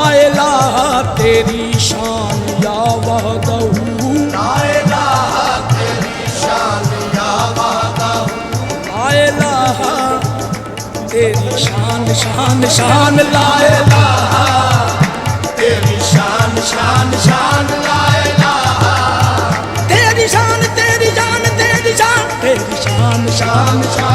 आए ला तेरी शान या वहदहू, आए ला तेरी शान या वहदहू, आए ला तेरी शान शान शान लाए ला तेरी शान शान शान लाए ला तेरी शान तेरी जान तेरी शान तेरी शान शान शान